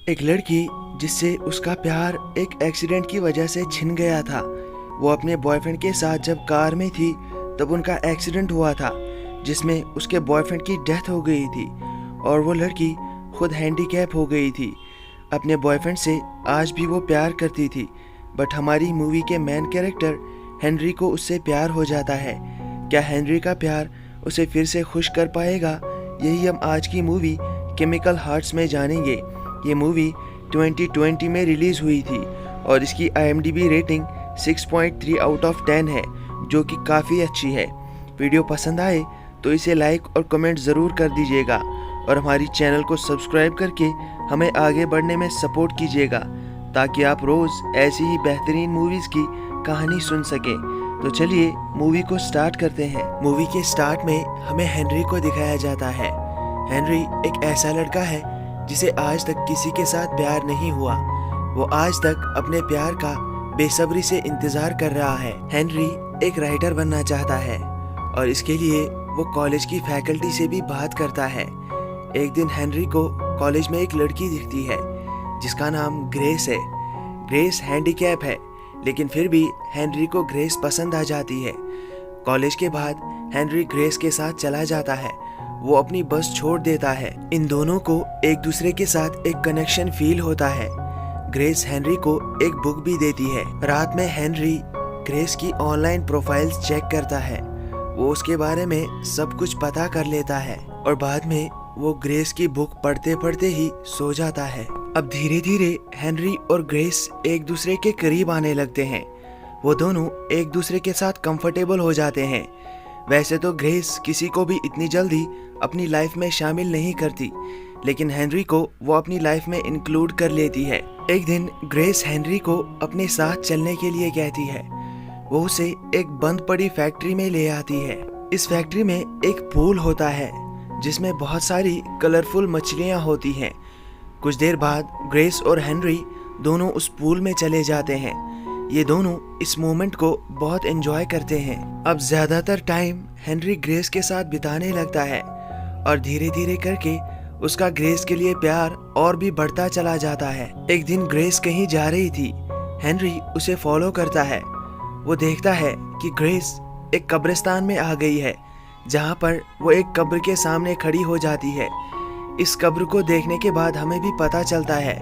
एक लड़की जिससे उसका प्यार एक एक्सीडेंट की वजह से छिन गया था। वो अपने बॉयफ्रेंड के साथ जब कार में थी तब उनका एक्सीडेंट हुआ था जिसमें उसके बॉयफ्रेंड की डेथ हो गई थी और वो लड़की खुद हैंडीकैप हो गई थी। अपने बॉयफ्रेंड से आज भी वो प्यार करती थी, बट हमारी मूवी के मेन कैरेक्टर हेनरी को उससे प्यार हो जाता है। क्या हेनरी का प्यार उसे फिर से खुश कर पाएगा? यही हम आज की मूवी केमिकल हार्ट्स में जानेंगे। ये मूवी 2020 में रिलीज़ हुई थी और इसकी IMDb रेटिंग 6.3 आउट ऑफ 10 है, जो कि काफ़ी अच्छी है। वीडियो पसंद आए तो इसे लाइक और कमेंट ज़रूर कर दीजिएगा और हमारी चैनल को सब्सक्राइब करके हमें आगे बढ़ने में सपोर्ट कीजिएगा ताकि आप रोज़ ऐसी ही बेहतरीन मूवीज़ की कहानी सुन सकें। तो चलिए मूवी को स्टार्ट करते हैं। मूवी के स्टार्ट में हमें हेनरी को दिखाया जाता है। हेनरी एक ऐसा लड़का है जिसे आज तक किसी के साथ प्यार नहीं हुआ। वो आज तक अपने प्यार का बेसब्री से इंतजार कर रहा है। हेनरी एक राइटर बनना चाहता है और इसके लिए वो कॉलेज की फैकल्टी से भी बात करता है। एक दिन हेनरी को कॉलेज में एक लड़की दिखती है जिसका नाम ग्रेस है। ग्रेस हैंडीकैप है, लेकिन फिर भी हेनरी को ग्रेस पसंद आ जाती है। कॉलेज के बाद हेनरी ग्रेस के साथ चला जाता है। वो अपनी बस छोड़ देता है। इन दोनों को एक दूसरे के साथ एक कनेक्शन फील होता है। ग्रेस हेनरी को एक बुक भी देती है। रात में हेनरी ग्रेस की ऑनलाइन प्रोफाइल्स चेक करता है। वो उसके बारे में सब कुछ पता कर लेता है और बाद में वो ग्रेस की बुक पढ़ते पढ़ते ही सो जाता है। अब धीरे धीरे हेनरी और ग्रेस एक दूसरे के करीब आने लगते हैं। वो दोनों एक दूसरे के साथ कंफर्टेबल हो जाते हैं। वैसे तो ग्रेस किसी को भी इतनी जल्दी अपनी लाइफ में शामिल नहीं करती, लेकिन हेनरी को वो अपनी लाइफ में इंक्लूड कर लेती है। एक दिन ग्रेस हेनरी को अपने साथ चलने के लिए कहती है। वो उसे एक बंद पड़ी फैक्ट्री में ले आती है। इस फैक्ट्री में एक पूल होता है जिसमें बहुत सारी कलरफुल मछलियाँ होती हैं। कुछ देर बाद ग्रेस और हेनरी दोनों उस पूल में चले जाते हैं। ये दोनों इस मोमेंट को बहुत एंजॉय करते हैं। अब ज्यादातर टाइम हेनरी ग्रेस के साथ बिताने लगता है और धीरे धीरे करके उसका ग्रेस के लिए प्यार और भी बढ़ता चला जाता है। एक दिन ग्रेस कहीं जा रही थी। हेनरी उसे फॉलो करता है। वो देखता है कि ग्रेस एक कब्रिस्तान में आ गई है, जहाँ पर वो एक कब्र के सामने खड़ी हो जाती है। इस कब्र को देखने के बाद हमें भी पता चलता है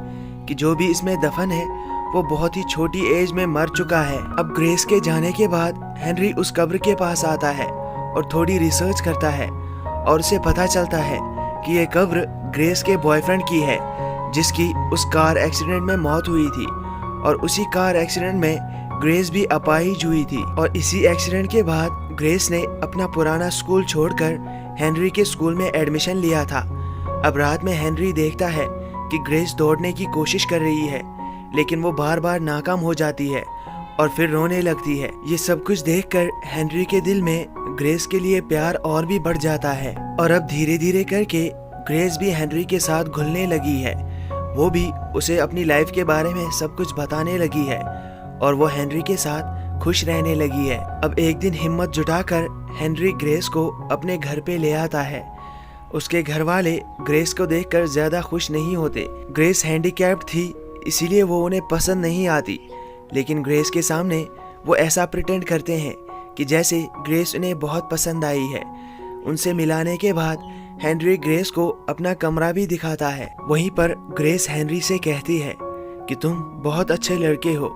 कि जो भी इसमें दफन है वो बहुत ही छोटी एज में मर चुका है। अब ग्रेस के जाने के बाद हेनरी उस कब्र के पास आता है और थोड़ी रिसर्च करता है और उसे पता चलता है कि ये कब्र ग्रेस के बॉयफ्रेंड की है जिसकी उस कार एक्सीडेंट में मौत हुई थी और उसी कार एक्सीडेंट में ग्रेस भी अपाहिज हुई थी। और इसी एक्सीडेंट के बाद ग्रेस ने अपना पुराना स्कूल छोड़कर हेनरी के स्कूल में एडमिशन लिया था। अब रात में हेनरी देखता है कि ग्रेस दौड़ने की कोशिश कर रही है, लेकिन वो बार बार नाकाम हो जाती है और फिर रोने लगती है। ये सब कुछ देखकर हेनरी के दिल में ग्रेस के लिए प्यार और भी बढ़ जाता है और अब धीरे धीरे करके ग्रेस भी हेनरी के साथ घुलने लगी है। वो भी उसे अपनी लाइफ के बारे में सब कुछ बताने लगी है और वो हेनरी के साथ खुश रहने लगी है। अब एक दिन हिम्मत जुटाकर हेनरी ग्रेस को अपने घर पे ले आता है। उसके घर वाले ग्रेस को देखकर ज्यादा खुश नहीं होते। ग्रेस हैंडीकैप्ड थी, इसीलिए वो उन्हें पसंद नहीं आती, लेकिन ग्रेस के सामने वो ऐसा प्रिटेंड करते हैं कि जैसे ग्रेस उन्हें बहुत पसंद आई है। उनसे मिलाने के बाद हेनरी ग्रेस को अपना कमरा भी दिखाता है। वहीं पर ग्रेस हेनरी से कहती है कि तुम बहुत अच्छे लड़के हो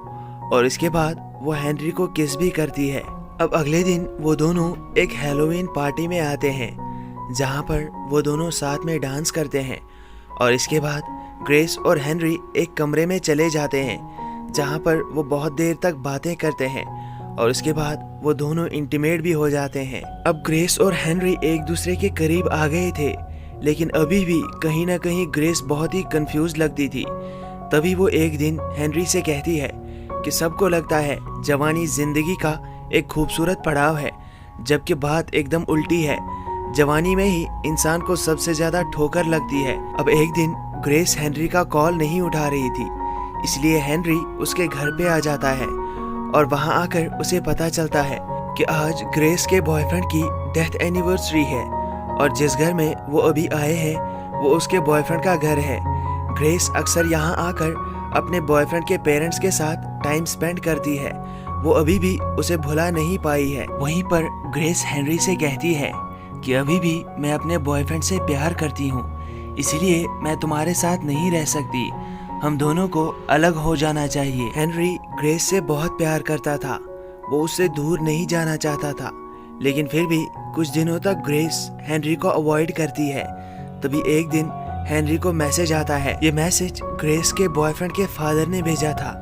और इसके बाद वो हेनरी को किस भी करती है। अब अगले दिन वो दोनों एक हैलोवीन पार्टी में आते हैं जहाँ पर वो दोनों साथ में डांस करते हैं और इसके बाद ग्रेस और हेनरी एक कमरे में चले जाते हैं जहाँ पर वो बहुत देर तक बातें करते हैं और इसके बाद वो दोनों इंटीमेट भी हो जाते हैं। अब ग्रेस और हेनरी एक दूसरे के करीब आ गए थे, लेकिन अभी भी कहीं ना कहीं ग्रेस बहुत ही कंफ्यूज लगती थी। तभी वो एक दिन हेनरी से कहती है कि सबको लगता है जवानी जिंदगी का एक खूबसूरत पड़ाव है, जबकि बात एकदम उल्टी है। जवानी में ही इंसान को सबसे ज्यादा ठोकर लगती है। अब एक दिन ग्रेस हेनरी का कॉल नहीं उठा रही थी, इसलिए हेनरी उसके घर पे आ जाता है और वहां आकर उसे पता चलता है कि आज ग्रेस के बॉयफ्रेंड की डेथ एनिवर्सरी है और जिस घर में वो अभी आए हैं वो उसके बॉयफ्रेंड का घर है। ग्रेस अक्सर यहाँ आकर अपने बॉयफ्रेंड के पेरेंट्स के साथ टाइम स्पेंड करती है। वो अभी भी उसे भुला नहीं पाई है। वहीं पर ग्रेस हेनरी से कहती है कि अभी भी मैं अपने बॉयफ्रेंड से प्यार करती हूँ, इसलिए मैं तुम्हारे साथ नहीं रह सकती। हम दोनों को अलग हो जाना चाहिए। हेनरी ग्रेस से बहुत प्यार करता था, वो उससे दूर नहीं जाना चाहता था, लेकिन फिर भी कुछ दिनों तक ग्रेस हेनरी को अवॉइड करती है। तभी एक दिन हेनरी को मैसेज आता है। ये मैसेज ग्रेस के बॉयफ्रेंड के फादर ने भेजा था,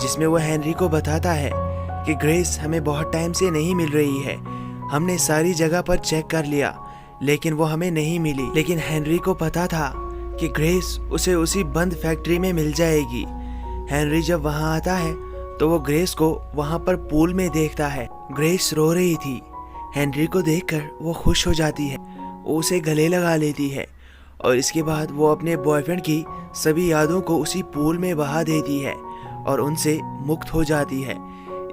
जिसमें वो हेनरी को बताता है कि ग्रेस हमें बहुत टाइम से नहीं मिल रही है। हमने सारी जगह पर चेक कर लिया, लेकिन वो हमें नहीं मिली। लेकिन हेनरी को पता था कि ग्रेस उसे उसी बंद फैक्ट्री में मिल जाएगी। हेनरी जब वहाँ आता है तो वो ग्रेस को वहाँ पर पूल में देखता है। ग्रेस रो रही थी। हेनरी को देखकर वो खुश हो जाती है, वो उसे गले लगा लेती है और इसके बाद वो अपने बॉयफ्रेंड की सभी यादों को उसी पूल में बहा देती है और उनसे मुक्त हो जाती है।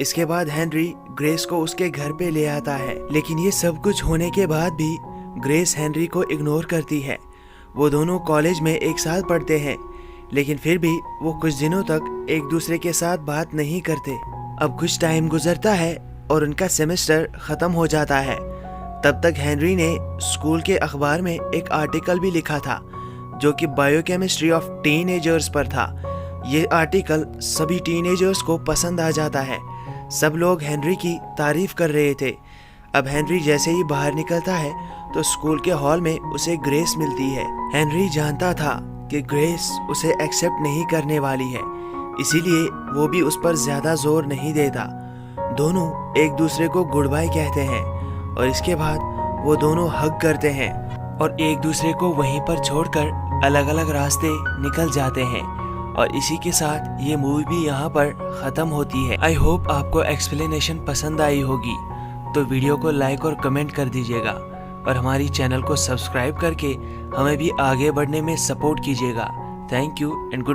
इसके बाद हेनरी ग्रेस को उसके घर पे ले आता है, लेकिन ये सब कुछ होने के बाद भी ग्रेस हेनरी को इग्नोर करती है। वो दोनों कॉलेज में एक साथ पढ़ते हैं, लेकिन फिर भी वो कुछ दिनों तक एक दूसरे के साथ बात नहीं करते। अब कुछ टाइम गुजरता है और उनका सेमेस्टर खत्म हो जाता है। तब तक हेनरी ने स्कूल के अखबार में एक आर्टिकल भी लिखा था, जो कि बायोकेमिस्ट्री ऑफ टीनेजर्स पर था। ये आर्टिकल सभी टीनेजर्स को पसंद आ जाता है। सब लोग हेनरी की तारीफ कर रहे थे। अब हेनरी जैसे ही बाहर निकलता है तो स्कूल के हॉल में उसे ग्रेस मिलती है। हेनरी जानता था कि ग्रेस उसे एक्सेप्ट नहीं करने वाली है, इसीलिए वो भी उस पर ज्यादा जोर नहीं देता। दोनों एक दूसरे को गुड बाय कहते हैं और इसके बाद वो दोनों हग करते हैं और एक दूसरे को वहीं पर छोड़कर अलग अलग रास्ते निकल जाते हैं। और इसी के साथ ये मूवी भी यहाँ पर ख़त्म होती है। आई होप आपको एक्सप्लेनेशन पसंद आई होगी, तो वीडियो को लाइक और कमेंट कर दीजिएगा और हमारी चैनल को सब्सक्राइब करके हमें भी आगे बढ़ने में सपोर्ट कीजिएगा। Thank you and good